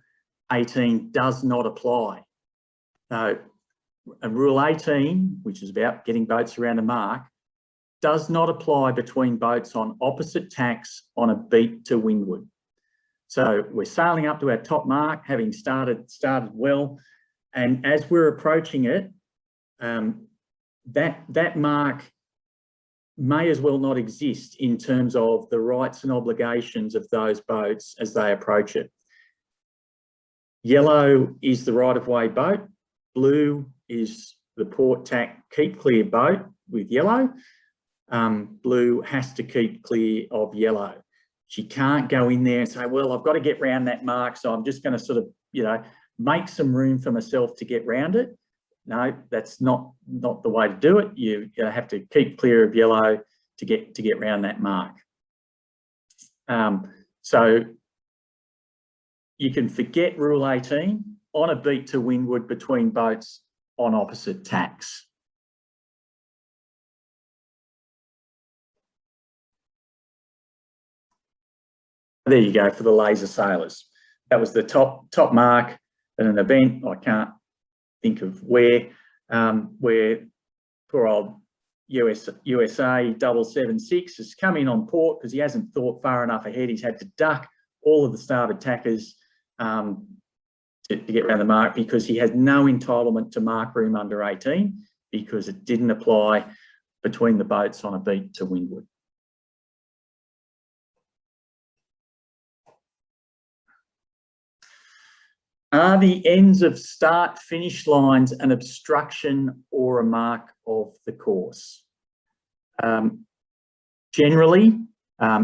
18 does not apply. So, Rule 18, which is about getting boats around a mark, does not apply between boats on opposite tacks on a beat to windward. So we're sailing up to our top mark, having started well, and as we're approaching it, that mark may as well not exist in terms of the rights and obligations of those boats as they approach it. Yellow is the right-of-way boat, blue is the port tack keep clear boat with yellow. Blue has to keep clear of yellow. She can't go in there and say, well, I've got to get round that mark, so I'm just going to sort of, make some room for myself to get round it. No, that's not the way to do it. You have to keep clear of yellow to get round that mark. So you can forget Rule 18 on a beat to windward between boats on opposite tacks. There you go for the laser sailors. That was the top mark at an event. I can't think of where poor old USA 776 has come in on port because he hasn't thought far enough ahead. He's had to duck all of the starboard tackers to get around the mark because he has no entitlement to mark room under 18 because it didn't apply between the boats on a beat to windward. Are the ends of start-finish lines an obstruction or a mark of the course? Generally,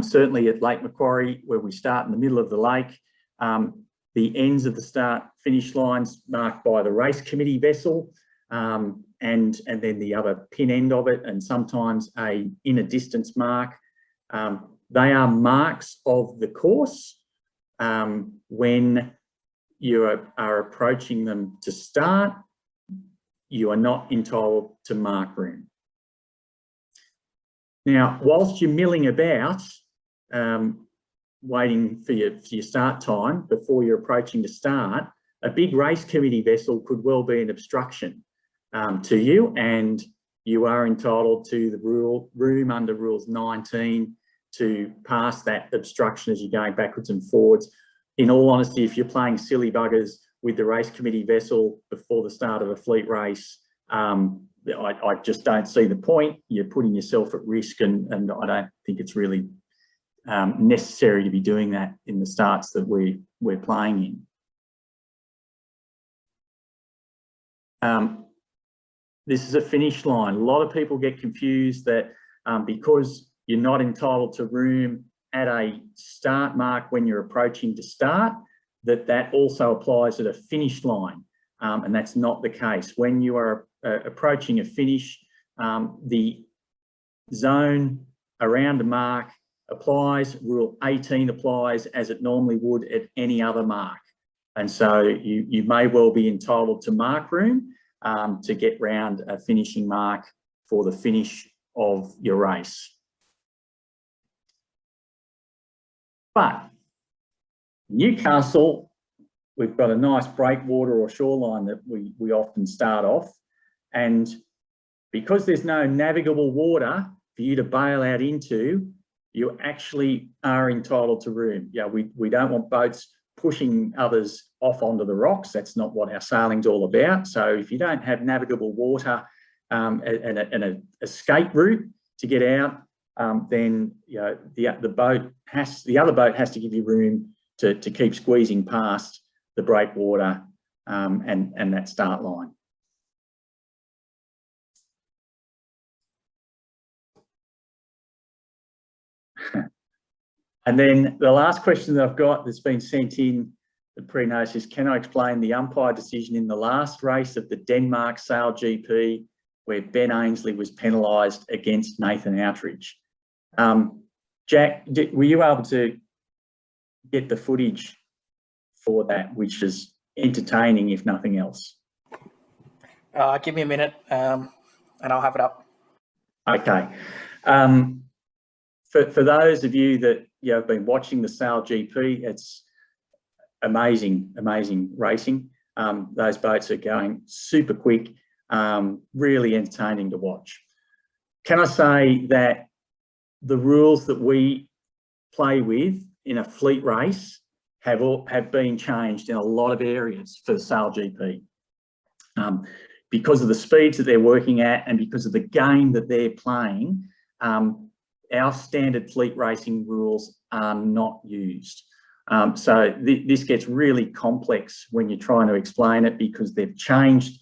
certainly at Lake Macquarie, where we start in the middle of the lake, the ends of the start-finish lines marked by the race committee vessel, and then the other pin end of it, and sometimes a inner distance mark. They are marks of the course when you are approaching them to start. You are not entitled to mark room. Now, whilst you're milling about, waiting for your start time before you're approaching to start, a big race committee vessel could well be an obstruction to you, and you are entitled to the room under Rules 19 to pass that obstruction as you're going backwards and forwards. In all honesty, if you're playing silly buggers with the race committee vessel before the start of a fleet race, I just don't see the point. You're putting yourself at risk, and I don't think it's really necessary to be doing that in the starts that we're playing in. This is a finish line. A lot of people get confused that because you're not entitled to room at a start mark when you're approaching to start, that also applies at a finish line, and that's not the case. When you are approaching a finish, the zone around a mark applies, Rule 18 applies as it normally would at any other mark. And so you may well be entitled to mark room to get round a finishing mark for the finish of your race. But Newcastle, we've got a nice breakwater or shoreline that we often start off, and because there's no navigable water, for you to bail out into, you actually are entitled to room. Yeah, we don't want boats pushing others off onto the rocks. That's not what our sailing's all about. So if you don't have navigable water and an escape route to get out, then the other boat has to give you room to keep squeezing past the breakwater and that start line. And then the last question that I've got that's been sent in the pre-notice is, can I explain the umpire decision in the last race of the Denmark Sail GP where Ben Ainsley was penalised against Nathan Outridge? Jack, were you able to get the footage for that, which is entertaining if nothing else? Give me a minute and I'll have it up. Okay. For those of you that have been watching the Sail GP, it's amazing racing. Those boats are going super quick, really entertaining to watch. Can I say that the rules that we play with in a fleet race have been changed in a lot of areas for the Sail GP. Because of the speeds that they're working at and because of the game that they're playing, our standard fleet racing rules are not used. So this gets really complex when you're trying to explain it, because they've changed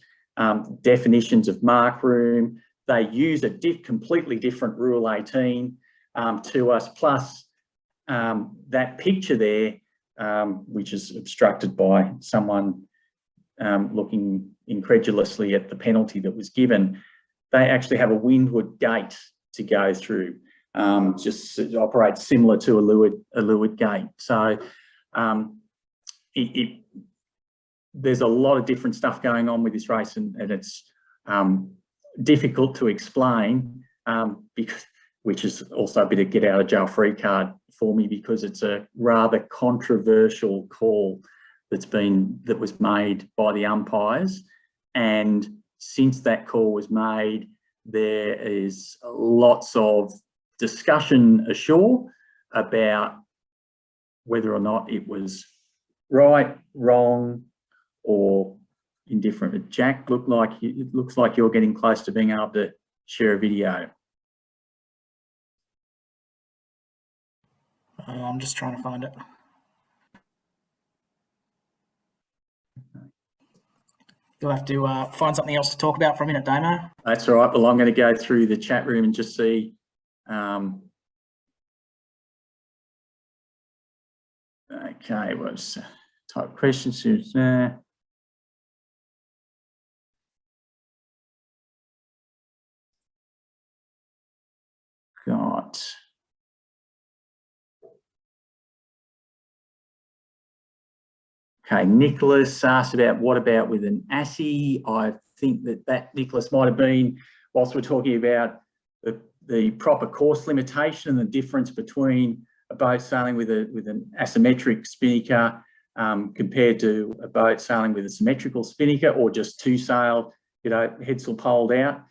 definitions of mark room. They use a completely different Rule 18 to us, plus that picture there, which is obstructed by someone looking incredulously at the penalty that was given. They actually have a windward gate to go through. Just operates similar to a leeward gate. So there's a lot of different stuff going on with this race, and it's difficult to explain, which is also a bit of get out of jail free card for me, because it's a rather controversial call that was made by the umpires. And since that call was made, there is lots of discussion ashore about whether or not it was right, wrong, or indifferent. Jack, it looks like you're getting close to being able to share a video. I'm just trying to find it. You'll have to find something else to talk about for a minute, Damo. That's all right. Well, I'm going to go through the chat room and just see. Okay, what's type questions there? Got. Okay, Nicholas asked about what about with an ASSI. I think that Nicholas might have been, whilst we're talking about the proper course limitation and the difference between a boat sailing with an asymmetric spinnaker compared to a boat sailing with a symmetrical spinnaker, or just two sail, headsail poled out,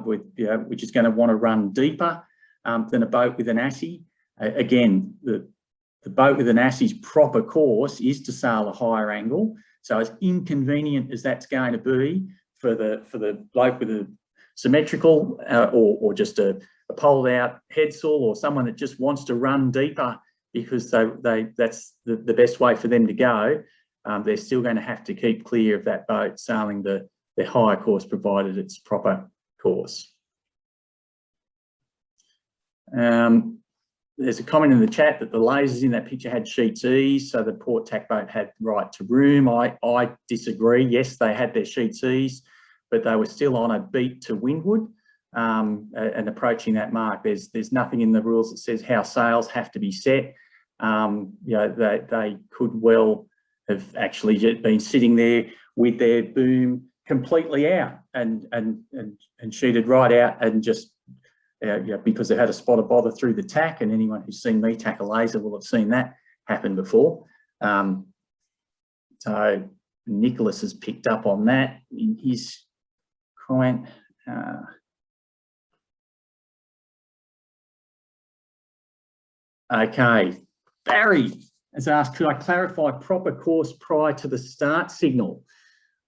which is going to want to run deeper than a boat with an ASSI. Again, the boat with an ASSI's proper course is to sail a higher angle. So as inconvenient as that's going to be for the bloke with a symmetrical or just a poled out headsail, or someone that just wants to run deeper because that's the best way for them to go, they're still going to have to keep clear of that boat sailing the higher course, provided it's proper course. There's a comment in the chat that the lasers in that picture had sheets E's, so the port tack boat had right to room. I disagree. Yes, they had their sheets E's, but they were still on a beat to windward and approaching that mark. There's nothing in the rules that says how sails have to be set. They could well have actually been sitting there with their boom completely out and sheeted right out, and just because they had a spot of bother through the tack, and anyone who's seen me tack a laser will have seen that happen before. So Nicholas has picked up on that in his comment. Okay, Barry has asked, could I clarify proper course prior to the start signal?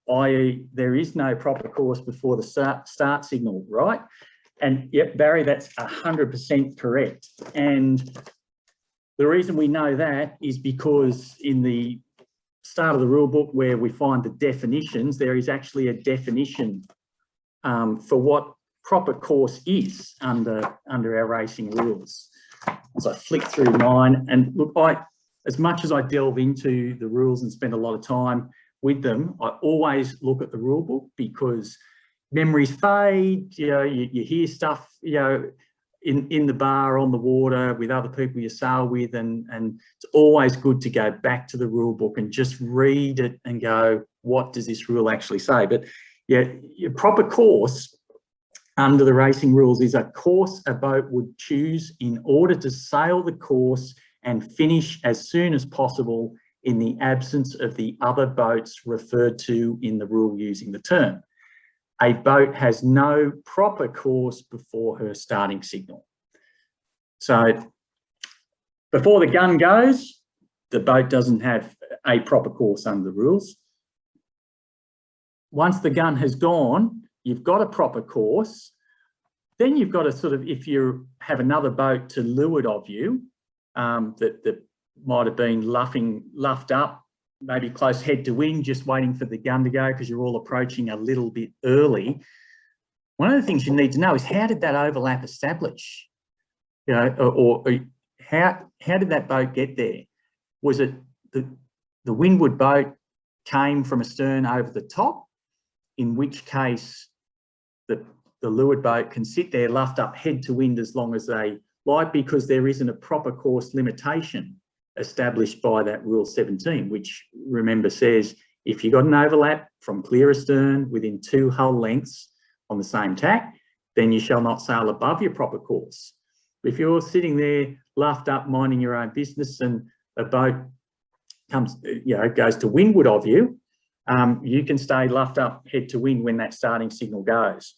I.e., there is no proper course before the start signal, right? And yep, Barry, that's 100% correct. And the reason we know that is because in the start of the rule book where we find the definitions, there is actually a definition for what proper course is under our racing rules. As I flick through mine, and look, as much as I delve into the rules and spend a lot of time with them, I always look at the rule book because memories fade. You know, you hear stuff, you know, in the bar, on the water, with other people you sail with, and it's always good to go back to the rule book and just read it and go, what does this rule actually say? But yeah, your proper course under the racing rules is a course a boat would choose in order to sail the course and finish as soon as possible in the absence of the other boats referred to in the rule using the term. A boat has no proper course before her starting signal. So before the gun goes, the boat doesn't have a proper course under the rules. Once the gun has gone, you've got a proper course. Then you've got to sort of, if you have another boat to leeward of you that might have been luffed up, maybe close head to wind, just waiting for the gun to go because you're all approaching a little bit early. One of the things you need to know is, how did that overlap establish? You know, or how did that boat get there? Was it the windward boat came from astern over the top, in which case the leeward boat can sit there luffed up head to wind as long as they like, because there isn't a proper course limitation established by that rule 17, which, remember, says if you've got an overlap from clear astern within 2 hull lengths on the same tack, then you shall not sail above your proper course. If you're sitting there luffed up minding your own business and a boat comes, you know, goes to windward of you, you can stay luffed up head to wind when that starting signal goes.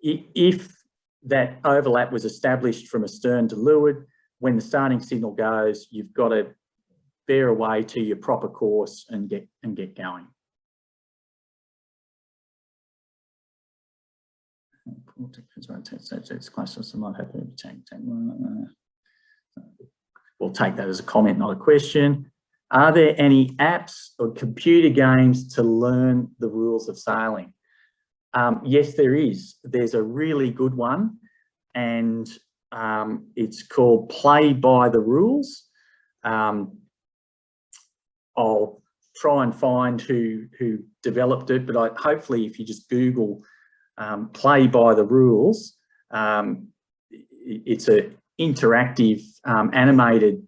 If that overlap was established from astern to leeward, when the starting signal goes, you've got to bear away to your proper course and get going. We'll take that as a comment, not a question. Are there any apps or computer games to learn the rules of sailing? Yes, there is. There's a really good one, and it's called Play by the Rules. I'll try and find who developed it, but hopefully if you just Google Play by the Rules, it's an interactive animated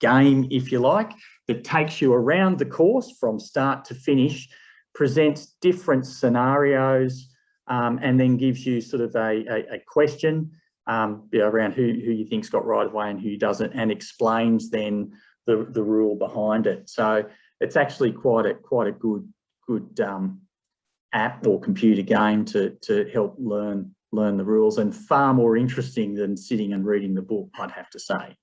game, if you like, that takes you around the course from start to finish, presents different scenarios, and then gives you sort of a question around who you think's got right of way and who doesn't, and explains then the rule behind it. So it's actually quite a good app or computer game to help learn the rules, and far more interesting than sitting and reading the book, I'd have to say.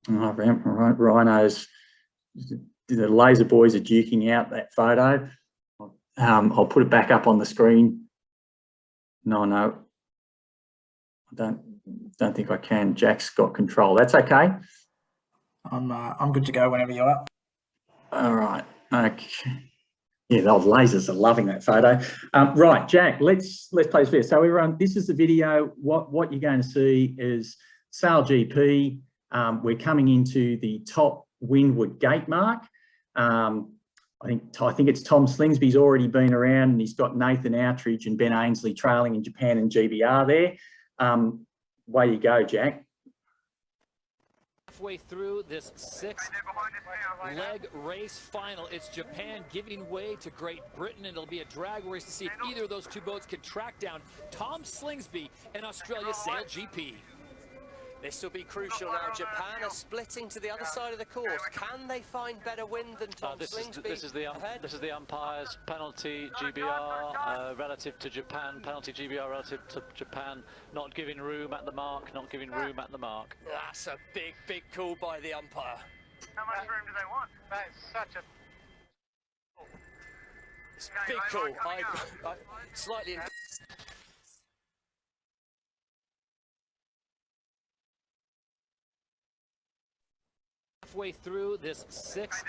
All right, Rhinos, the laser boys are duking out that photo. I'll put it back up on the screen. No, I don't think I can. Jack's got control. That's okay. I'm good to go whenever you are. All right. Okay. Yeah, the old lasers are loving that photo. Right, Jack, let's play this video. So everyone, this is the video. What you're going to see is Sail GP. We're coming into the top windward gate mark. I think it's Tom Slingsby's already been around, and he's got Nathan Outridge and Ben Ainsley trailing in Japan and GBR there. Way you go, Jack. Halfway through this 6-leg race final, it's Japan giving way to Great Britain, and it'll be a drag race to see if either of those two boats can track down Tom Slingsby and Australia's Sail GP. This will be crucial now. Japan are splitting to the other side of the course. Can they find better wind than Tom Slingsby? This is the umpire's penalty GBR relative to Japan. Penalty GBR relative to Japan. Not giving room at the mark. Not giving room at the mark. That's a big call by the umpire. How much room do they want? That's such a... It's a big call. I slightly... Halfway through this sixth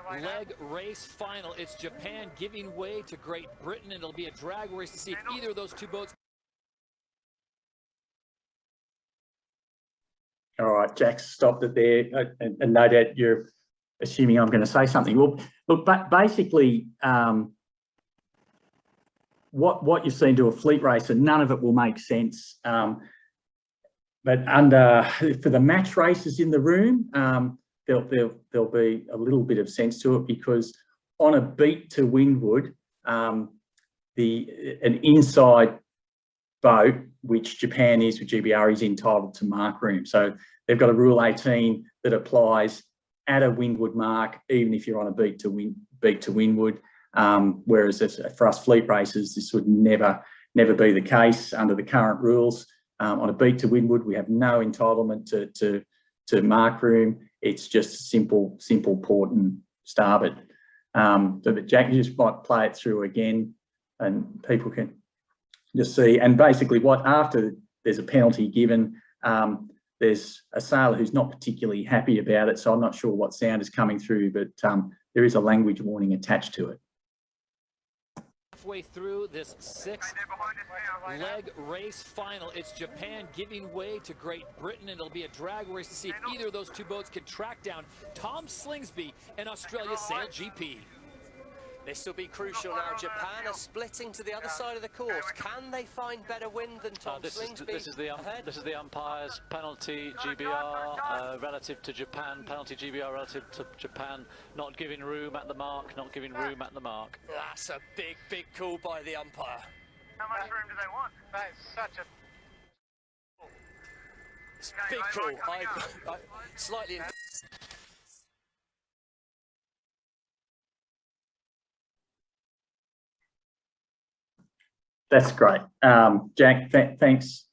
leg race final, it's Japan giving way to Great Britain, and it'll be a drag race to see if either of those two boats. All right, Jack's stopped it there, and no doubt you're assuming I'm going to say something. Well, look, but basically, what you've seen to a fleet race, and none of it will make sense. But for the match races in the room, there'll be a little bit of sense to it, because on a beat to windward, an inside boat, which Japan is with GBR, is entitled to mark room. So they've got a Rule 18 that applies at a windward mark, even if you're on a beat to windward. Whereas for us fleet races, this would never be the case under the current rules. On a beat to windward, we have no entitlement to mark room. It's just simple port and starboard. But Jack, you just might play it through again, and people can just see. And basically, after there's a penalty given, there's a sailor who's not particularly happy about it. So I'm not sure what sound is coming through, but there is a language warning attached to it. Halfway through this sixth leg race final, it's Japan giving way to Great Britain, and it'll be a drag race to see if either of those two boats can track down Tom Slingsby and Australia's Sail GP. This will be crucial now. Japan are splitting to the other side of the course. Can they find better wind than Tom Slingsby? This is the umpire's penalty GBR relative to Japan. Penalty GBR relative to Japan. Not giving room at the mark. Not giving room at the mark. That's a big call by the umpire. How much room do they want? That's such a... It's a big call. I slightly... That's great, Jack. Thanks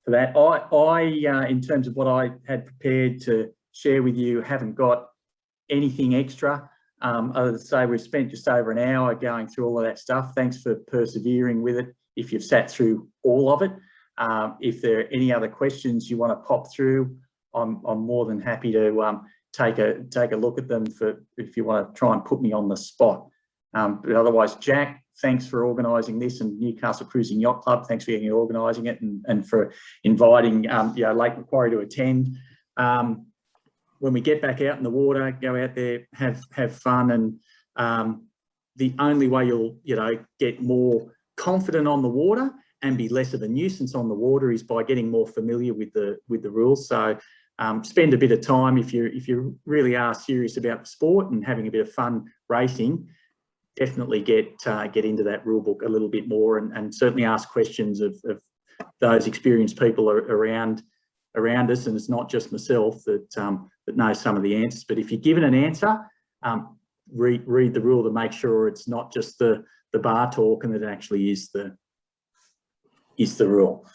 for that. I in terms of what I had prepared to share with you, haven't got anything extra. Other than say we've spent just over an hour going through all of that stuff. Thanks for persevering with it. If you've sat through all of it, if there are any other questions you want to pop through, I'm more than happy to take a look at them if you want to try and put me on the spot. But otherwise, Jack, thanks for organising this, and Newcastle Cruising Yacht Club, thanks for organising it and for inviting Lake Macquarie to attend. When we get back out in the water, go out there, have fun, and the only way you'll get more confident on the water and be less of a nuisance on the water is by getting more familiar with the rules. So spend a bit of time if you really are serious about the sport and having a bit of fun racing. Definitely get into that rule book a little bit more, and certainly ask questions of those experienced people around us. And it's not just myself that knows some of the answers. But if you're given an answer, read the rule to make sure it's not just the bar talk, and that it actually is the rule.